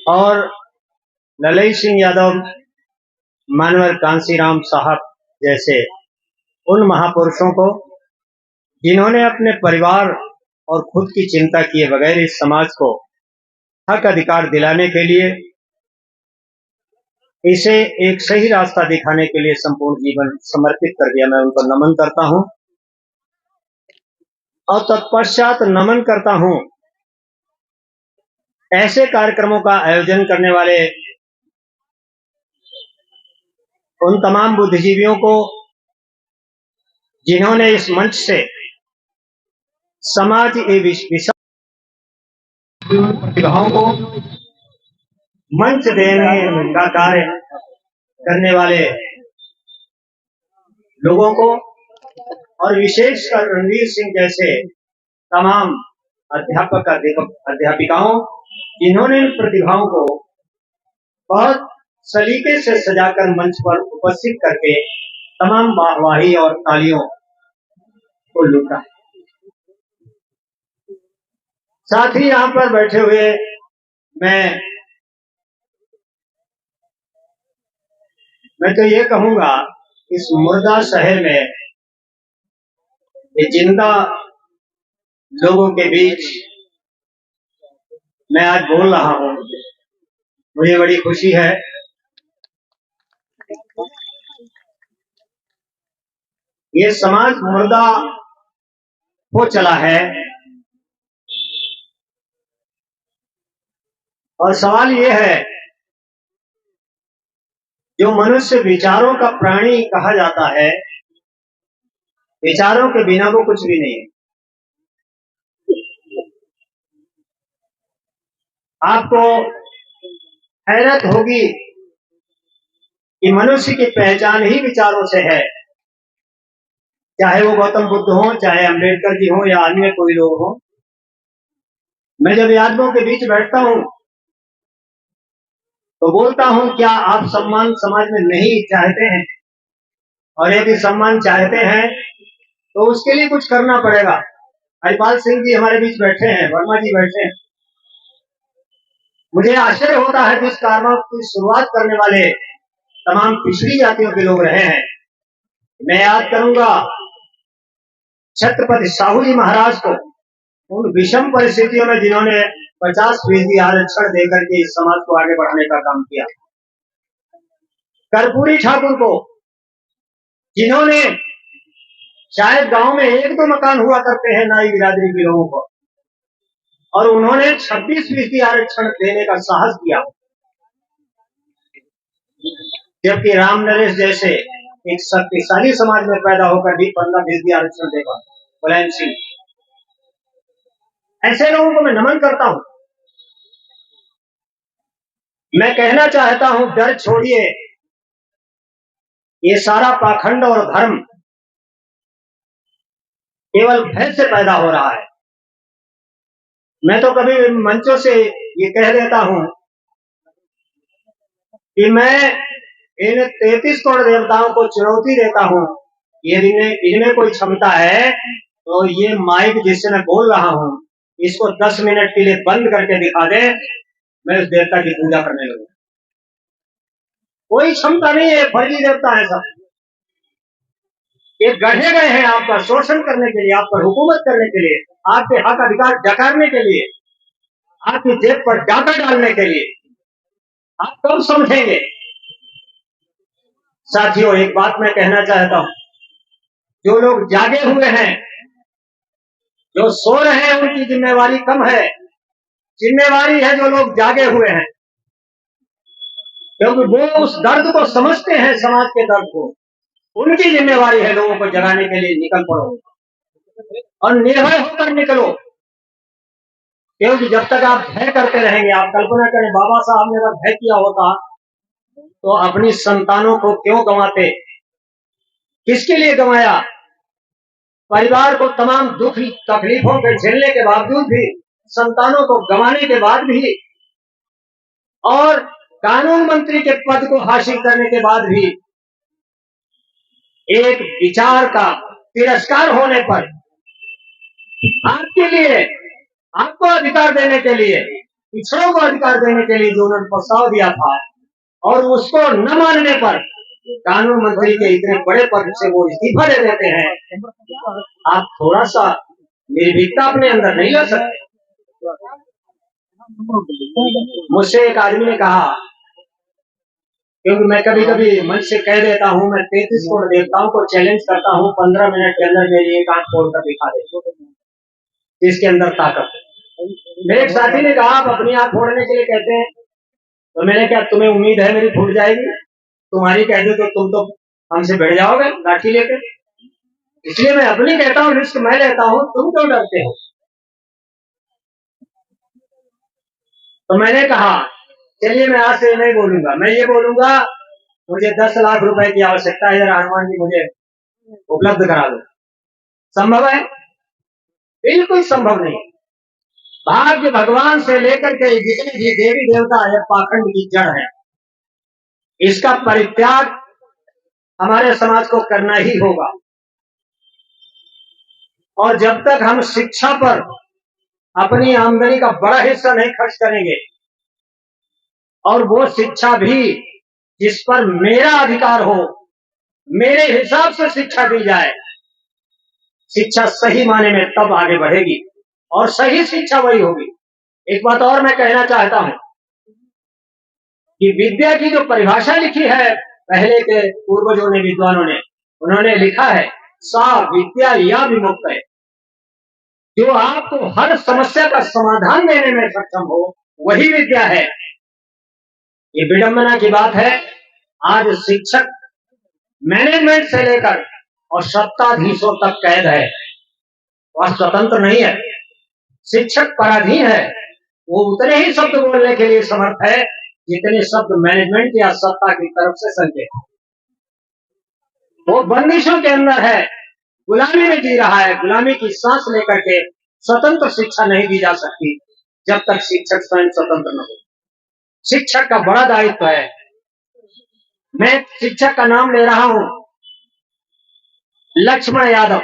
और ललई सिंह यादव, मानवर कांसीराम साहब जैसे उन महापुरुषों को जिन्होंने अपने परिवार और खुद की चिंता किए बगैर इस समाज को हक अधिकार दिलाने के लिए, इसे एक सही रास्ता दिखाने के लिए संपूर्ण जीवन समर्पित कर दिया। मैं उनको नमन करता हूं और तत्पश्चात नमन करता हूं ऐसे कार्यक्रमों का आयोजन करने वाले उन तमाम बुद्धिजीवियों को जिन्होंने इस मंच से समाज के विशाल प्रतिभाओं को मंच देने का कार्य करने वाले लोगों को, और विशेषकर रणवीर सिंह जैसे तमाम अध्यापिकाओं जिन्होंने इन प्रतिभाओं को बहुत सलीके से सजाकर मंच पर उपस्थित करके तमाम वाहवाही और तालियों को लूटा। साथ ही यहाँ पर बैठे हुए मैं तो ये कहूंगा, इस मुर्दा शहर में ये जिंदा लोगों के बीच मैं आज बोल रहा हूँ, मुझे बड़ी खुशी है। ये समाज मुर्दा हो चला है और सवाल ये है, जो मनुष्य विचारों का प्राणी कहा जाता है, विचारों के बिना वो कुछ भी नहीं है। आपको हैरत होगी कि मनुष्य की पहचान ही विचारों से है, चाहे वो गौतम बुद्ध हो, चाहे अम्बेडकर जी हो, या अन्य कोई लोग हो। मैं जब यादवों के बीच बैठता हूं तो बोलता हूं, क्या आप सम्मान समाज में नहीं चाहते हैं? और यदि सम्मान चाहते हैं तो उसके लिए कुछ करना पड़ेगा। हरिपाल सिंह जी हमारे बीच बैठे हैं, वर्मा जी बैठे हैं। मुझे आश्चर्य होता है कि इस कारनामे की शुरुआत करने वाले तमाम पिछड़ी जातियों के लोग रहे हैं। मैं याद करूंगा छत्रपति साहू जी महाराज को, उन विषम परिस्थितियों में जिन्होंने 50% आरक्षण देकर के इस समाज को आगे बढ़ाने का काम किया। कर्पूरी ठाकुर को, जिन्होंने, शायद गांव में 1-2 मकान हुआ करते हैं नाई बिरादरी के लोगों को, और उन्होंने 26% आरक्षण देने का साहस किया। जबकि राम नरेश जैसे एक शक्तिशाली समाज में पैदा होकर भी 15% आरक्षण देगा मुलायम सिंह। ऐसे लोगों को मैं नमन करता हूं। मैं कहना चाहता हूं, डर छोड़िए, ये सारा पाखंड और धर्म केवल भय से पैदा हो रहा है। मैं तो कभी मंचों से ये कह देता हूं कि मैं इन 33 करोड़ देवताओं को चुनौती देता हूं, यदि इनमें कोई क्षमता है तो ये माइक जिससे मैं बोल रहा हूं, इसको 10 मिनट के लिए बंद करके दिखा दे, मैं उस देवता की पूजा करने लगूंगा। कोई क्षमता नहीं है, फर्जी देवता है सब। ये गढ़े गए हैं आपका शोषण करने के लिए, आप पर हुकूमत करने के लिए, आपके हक अधिकार डकारने के लिए, आपकी जेब पर डाका डालने के लिए। आप कब समझेंगे? साथियों, एक बात मैं कहना चाहता हूं, जो लोग जागे हुए हैं, जो सो रहे हैं, उनकी जिम्मेवारी कम है। जिम्मेवारी है जो लोग जागे हुए हैं, क्योंकि वो उस दर्द को समझते हैं, समाज के दर्द को। उनकी जिम्मेवारी है लोगों को जगाने के लिए। निकल पड़ो और निर्भय होकर निकलो, क्योंकि जब तक आप भय करते रहेंगे, आप कल्पना करें बाबा साहब ने अगर भय किया होता तो अपनी संतानों को क्यों गंवाते? किसके लिए गंवाया? परिवार को तमाम दुख तकलीफों के झेलने के बावजूद भी, संतानों को गंवाने के बाद भी, और कानून मंत्री के पद को हासिल करने के बाद भी, एक विचार का तिरस्कार होने पर आपके लिए, आपको अधिकार देने के लिए पिछड़ों को अधिकार देने के लिए जो उन्होंने प्रस्ताव दिया था, और उसको न मानने पर कानून मंत्री के इतने बड़े पद से वो इस्तीफा दे देते हैं। आप थोड़ा सा निर्भीकता अपने अंदर नहीं ला सकते? मुझसे एक आदमी ने कहा, क्योंकि मैं कभी कभी मंच से कह देता हूँ, मैं 33 करोड़ देवताओं को चैलेंज करता हूँ, 15 मिनट के अंदर मेरी एक आंख खोल कर दिखा दे इसके अंदर ताकत। मेरे एक साथी ने कहा, आप अपनी आंख फोड़ने के लिए कहते हैं, तो मैंने क्या तुम्हें उम्मीद है मेरी फूट जाएगी? तुम्हारी कह दो तो तुम तो हमसे भिड़ जाओगे लाठी लेकर। इसलिए मैं अपनी कहता हूँ, रिस्क मैं लेता हूँ, तुम क्यों डरते हो? तो मैंने कहा, चलिए मैं आज से नहीं बोलूंगा, मैं ये बोलूंगा मुझे 10 लाख रुपए की आवश्यकता है, जरा हनुमान जी मुझे उपलब्ध करा दो। संभव है? बिल्कुल संभव नहीं। भाग्य भगवान से लेकर के जितने भी देवी देवता है पाखंड की जड़ है, इसका परित्याग हमारे समाज को करना ही होगा। और जब तक हम शिक्षा पर अपनी आमदनी का बड़ा हिस्सा नहीं खर्च करेंगे, और वो शिक्षा भी जिस पर मेरा अधिकार हो, मेरे हिसाब से शिक्षा दी जाए, शिक्षा सही माने में तब आगे बढ़ेगी, और सही शिक्षा वही होगी। एक बात और मैं कहना चाहता हूं कि विद्या की जो परिभाषा लिखी है पहले के पूर्वजों ने, विद्वानों ने, उन्होंने लिखा है सा विद्या या विमुक्त है, जो आपको हर समस्या का समाधान देने में सक्षम हो, वही विद्या है। ये विडंबना की बात है, आज शिक्षक मैनेजमेंट से लेकर और सत्ताधीशों तक कैद है, वह स्वतंत्र नहीं है। शिक्षक पराधीन है, वो उतने ही शब्द बोलने के लिए समर्थ है जितने शब्द मैनेजमेंट या सत्ता की तरफ से संकेत। वो बंदिशों के अंदर है, गुलामी में जी रहा है, गुलामी की सांस लेकर के स्वतंत्र शिक्षा नहीं दी जा सकती जब तक शिक्षक स्वयं स्वतंत्र न हो। शिक्षक का बड़ा दायित्व है। मैं शिक्षक का नाम ले रहा हूं, लक्ष्मण यादव।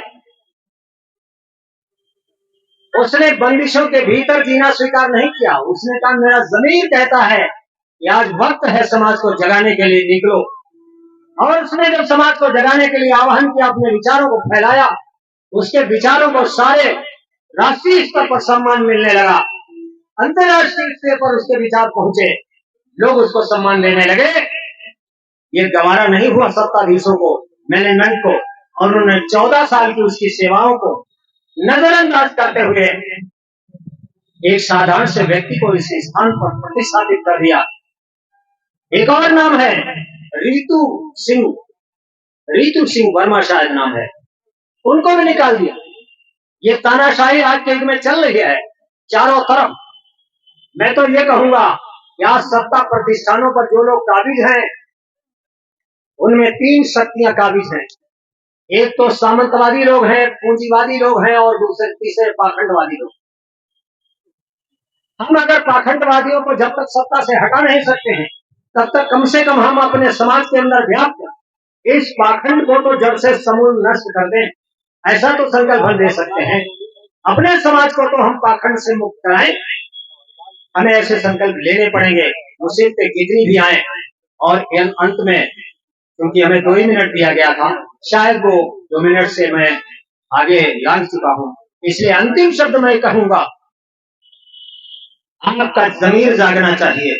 उसने बंदिशों के भीतर जीना स्वीकार नहीं किया। उसने कहा, मेरा जमीर कहता है कि आज वक्त है समाज को जगाने के लिए, निकलो। और उसने जब समाज को जगाने के लिए आह्वान किया, अपने विचारों को फैलाया, उसके विचारों को सारे राष्ट्रीय स्तर पर सम्मान मिलने लगा, अंतर्राष्ट्रीय स्तर पर उसके विचार पहुंचे, लोग उसको सम्मान देने लगे। ये गवारा नहीं हुआ सत्ताधीशों को, मैनेजमेंट को, और उन्होंने 14 साल की उसकी सेवाओं को नजरअंदाज करते हुए एक साधारण से व्यक्ति को इस स्थान पर प्रतिष्ठापित कर दिया। एक और नाम है रीतू सिंह, रीतू सिंह वर्मा शायद नाम है, उनको भी निकाल दिया। ये तानाशाही आज के युग में चल रही है चारों तरफ। मैं तो ये कहूंगा कि आज सत्ता प्रतिष्ठानों पर जो लोग काबिज हैं, उनमें 3 शक्तियां काबिज हैं। एक तो सामंतवादी लोग हैं, पूंजीवादी लोग हैं, और तीसरे पाखंडवादी लोग। हम अगर पाखंडवादियों को जब तक सत्ता से हटा नहीं सकते हैं, तब तक कम से कम हम अपने समाज के अंदर व्याप्त इस पाखंड को तो जड़ से समूल नष्ट कर दें, ऐसा तो संकल्प दे सकते हैं। अपने समाज को तो हम पाखंड से मुक्त कराएं, हमें ऐसे संकल्प लेने पड़ेंगे, मुसीबतें कितनी भी आए। और अंत में, क्योंकि हमें 2 ही मिनट दिया गया था, शायद वो 2 मिनट से मैं आगे लांघ चुका हूं, इसलिए अंतिम शब्द मैं कहूंगा, आपका जमीर जागना चाहिए।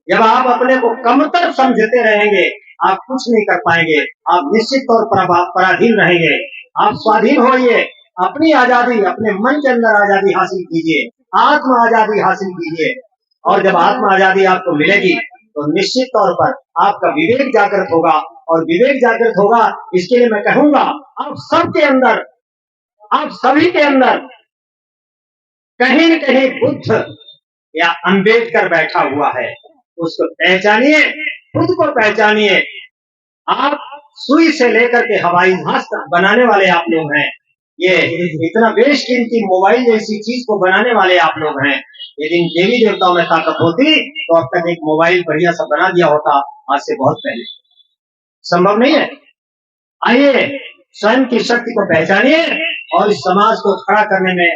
जब आप अपने को कमतर समझते रहेंगे, आप कुछ नहीं कर पाएंगे, आप निश्चित तौर पर पराधीन रहेंगे। आप स्वाधीन होइए, अपनी आजादी, अपने मन के अंदर आजादी हासिल कीजिए, आत्म आजादी हासिल कीजिए। और जब आत्म आजादी आपको मिलेगी तो निश्चित तौर पर आपका विवेक जागृत होगा, और विवेक जागृत होगा, इसके लिए मैं कहूंगा आप सबके अंदर, आप सभी के अंदर कहीं न कहीं बुद्ध या अंबेडकर बैठा हुआ है, उसको पहचानिए, खुद को पहचानिए। आप सुई से लेकर के हवाई जहाज तक बनाने वाले आप लोग हैं। ये इतना बेशकीमती मोबाइल जैसी चीज को बनाने वाले आप लोग हैं। यदि देवी देवताओं में ताकत होती तो अब तक एक मोबाइल बढ़िया सा बना दिया होता, आज से बहुत पहले। संभव नहीं है। आइए स्वयं की शक्ति को पहचानिए और इस समाज को खड़ा करने में